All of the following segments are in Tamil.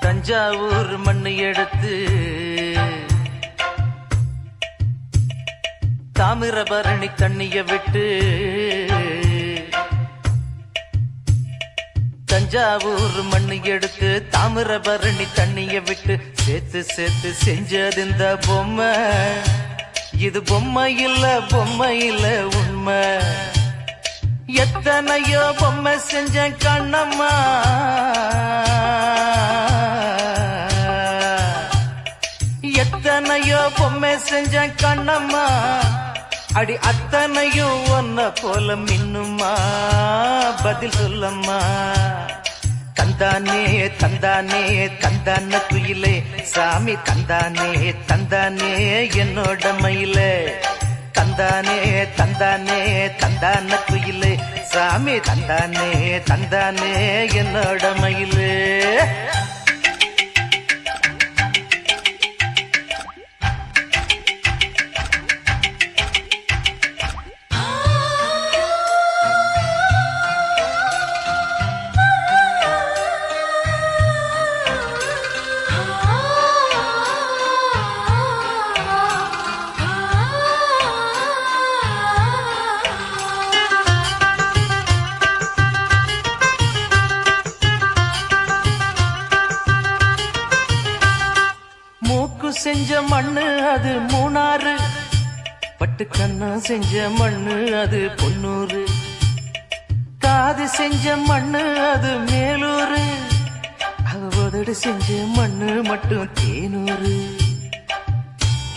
தஞ்சாவூர் மண்ணு எடுத்து தாமிரபரணி தண்ணிய விட்டு தஞ்சாவூர் மண்ணு எடுத்து தாமிரபரணி தண்ணிய விட்டு சேர்த்து சேர்த்து செஞ்சது இந்த பொம்மை. இது பொம்மை இல்ல உண்மை. எத்தனையோ பொம்மை செஞ்ச கண்ணம்மா, எத்தனையோ பொம்மை செஞ்ச கண்ணம்மா, அடி அத்தனையும் ஒன்ன போல மின்னுமா, பதில் சொல்லம்மா. தந்தானே தந்தானே தந்தான குயிலே சாமி, தந்தானே தந்தானே என்னோட மயிலே. தந்தானே தந்தானே தந்தான குயிலே சாமி, தந்தானே தந்தானே என்னோட மயிலே. செஞ்ச மண்ணு அது மூணாறு, பட்டுக்கண்ணா செஞ்ச மண்ணு அது பொன்னூறு, காது செஞ்ச மண்ணு அது மேலூரு, அவதோடு செஞ்ச மண்ணு மட்டும் தேனூரு.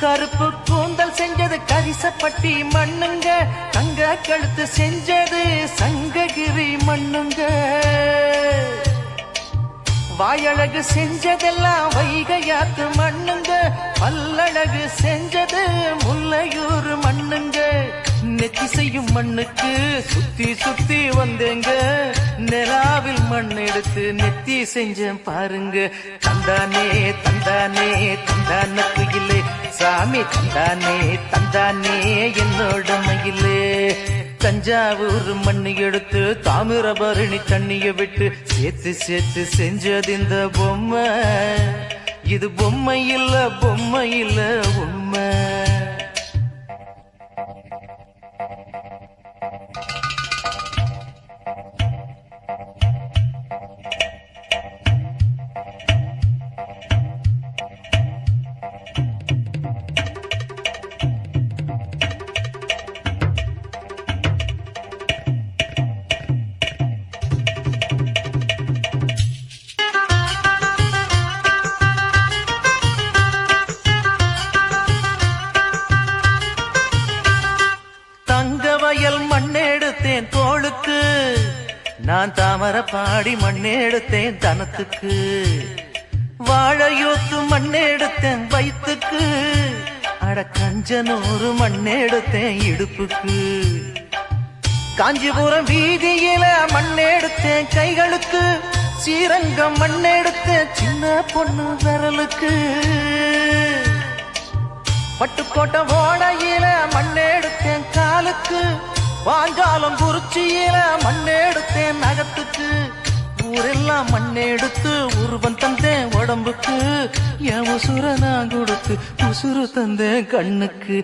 கருப்பு கூந்தல் செஞ்சது கரிசப்பட்டி மண்ணுங்க, தங்க கழுத்து செஞ்சது சங்ககிரி மண்ணுங்க. வாயழகு செஞ்சதெல்லாம் வைகையாத்து மண்ணுங்க, பல்லழகு செஞ்சது முல்லையூர் மண்ணுங்க. நெத்தி செய்யும் மண்ணுக்கு சுத்தி சுத்தி வந்தேங்க, நிலாவில் மண் எடுத்து நெத்தி செஞ்சேன் பாருங்க. தந்தானே தந்தானே தந்தான குயிலே சாமி, தந்தானே தந்தானே என்னோட மயிலே. தஞ்சாவூர் மண்ணு எடுத்து தாமிரபரணி தண்ணிய விட்டு சேர்த்து சேர்த்து செஞ்சது இந்த பொம்மை. இது பொம்மை இல்ல உண்மை. வயல் மண்ணெடுத்தேன் தோளுக்கு, நான் தாமரப்பாடி மண்ணெடுத்தேன் தனத்துக்கு, வாழையோத்து மண்ணெடுத்தேன் வயிற்றுக்கு, அட கஞ்சனூறு மண்ணெடுத்தேன் இடுப்புக்கு, காஞ்சிபுரம் வீதியில மண்ணெடுத்தேன் கைகளுக்கு, ஸ்ரீரங்கம் மண்ணெடுத்தேன் சின்ன பொண்ணு விரலுக்கு, பட்டுக்கோட்டை ஓடையில மண்ணெடுத்தேன் காலுக்கு, வாஞ்சாலம் குறிச்சியில மண்ணெடுத்தேன் நகத்துக்கு, ஊரெல்லாம் மண்ணெடுத்து உருவம் தந்தேன் உடம்புக்கு, என் உசுர நான் கொடுத்து உசுறு தந்தேன் கண்ணுக்கு.